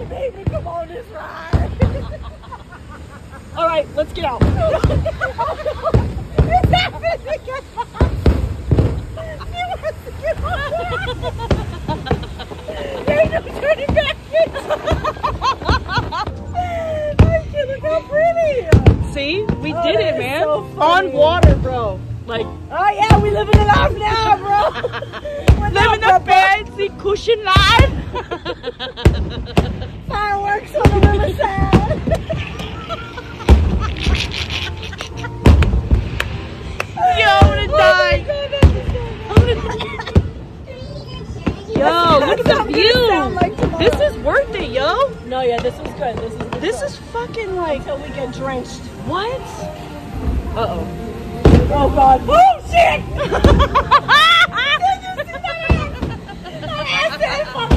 made me come on this ride. All right, let's get out. There's no turning back. Look how pretty. See, we did it, man. So on water, bro. Like, oh yeah, we living it life now, bro. Living the fancy cushion life. Fireworks on the riverside. Yo, I'm gonna die. Yo, look at the view. Like this is worth it, yo. No, yeah, this is good. This is fucking like until we get drenched. What? Uh-oh. Oh god. Oh shit! Did you see that? That ass